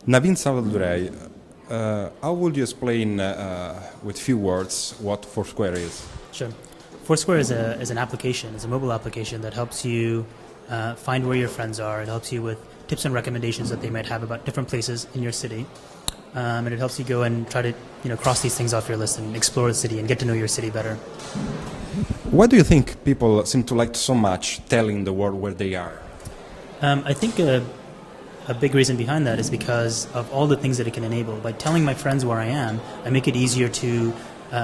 Naveen Selvadurai, how would you explain with few words what Foursquare is? Sure. Foursquare is an application, is a mobile application that helps you find where your friends are. It helps you with tips and recommendations that they might have about different places in your city. And it helps you go and try to cross these things off your list and explore the city and get to know your city better. Why do you think people seem to like so much telling the world where they are? I think a big reason behind that is because of all the things that it can enable. By telling my friends where I am, I make it easier to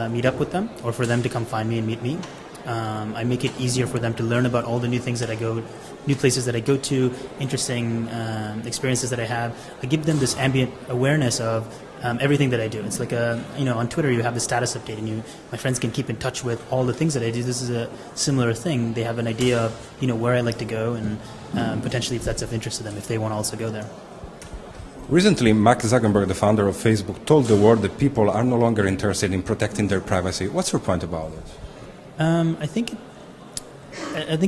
meet up with them or for them to come find me and meet me. I make it easier for them to learn about all the new things that I go, new places that I go to, interesting experiences that I have. I give them this ambient awareness of everything that I do. It's like on Twitter you have the status update, and my friends can keep in touch with all the things that I do. This is a similar thing. They have an idea of where I like to go, and potentially if that's of interest to them, if they want to also go there. Recently, Mark Zuckerberg, the founder of Facebook, told the world that people are no longer interested in protecting their privacy. What's your point about it? I think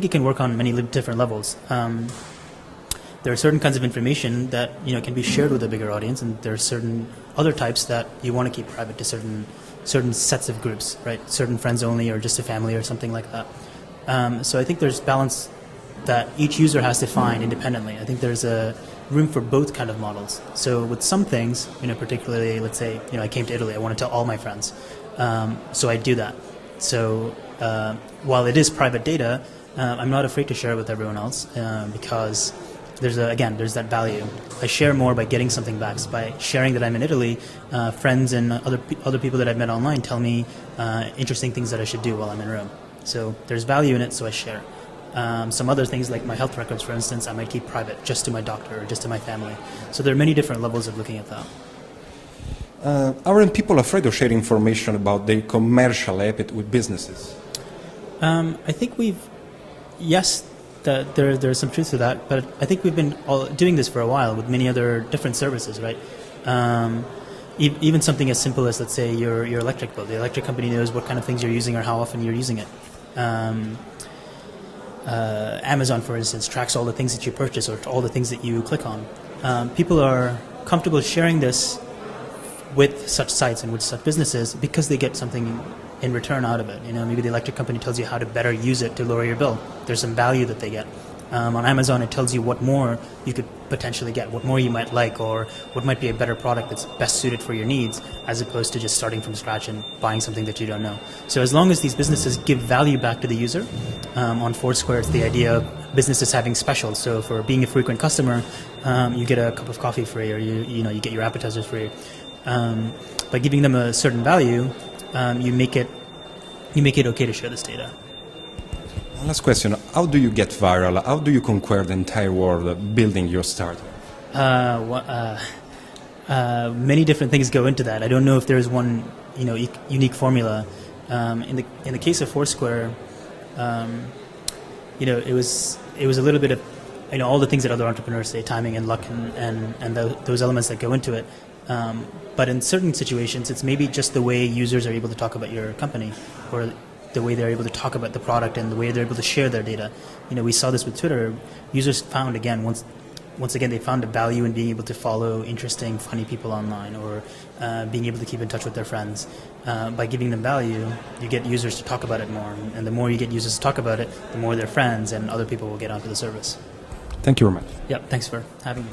it can work on many different levels. There are certain kinds of information that can be shared with a bigger audience, and there are certain other types that you want to keep private to certain sets of groups, right? Certain friends only, or just a family, or something like that. So I think there's balance that each user has to find independently. I think there's a room for both kind of models. So with some things, particularly, let's say, I came to Italy, I want to tell all my friends, so I do that. So while it is private data, I'm not afraid to share it with everyone else because there's that value. I share more by getting something back. So by sharing that I'm in Italy, friends and other people that I've met online tell me interesting things that I should do while I'm in Rome. So there's value in it, so I share. Some other things like my health records, for instance, I might keep private just to my doctor or just to my family. So there are many different levels of looking at that. Aren't people afraid of sharing information about their commercial habit with businesses? I think there's some truth to that, but I think we've been doing this for a while with many other different services, right? Even something as simple as, let's say, your electric bill. The electric company knows what kind of things you're using or how often you're using it. Amazon, for instance, tracks all the things that you purchase or all the things that you click on. People are comfortable sharing this with such sites and with such businesses because they get something in return out of it. Maybe the electric company tells you how to better use it to lower your bill. There's some value that they get. On Amazon, it tells you what more you could potentially get, what more you might like, or what might be a better product that's best suited for your needs, as opposed to just starting from scratch and buying something that you don't know. So as long as these businesses give value back to the user, on Foursquare, it's the idea of businesses having specials. So for being a frequent customer, you get a cup of coffee free, or you get your appetizers free. By giving them a certain value, you make it okay to share this data. Last question: how do you get viral? How do you conquer the entire world building your startup? Many different things go into that. I don't know if there's one unique formula. In the case of Foursquare, it was a little bit of all the things that other entrepreneurs say, timing and luck and those elements that go into it. But in certain situations, it's maybe just the way users are able to talk about your company, or the way they're able to talk about the product, and the way they're able to share their data. We saw this with Twitter. Users found, once again, they found a value in being able to follow interesting, funny people online, or being able to keep in touch with their friends. By giving them value, you get users to talk about it more, and the more you get users to talk about it, the more their friends and other people will get onto the service. Thank you very much. Yeah, thanks for having me.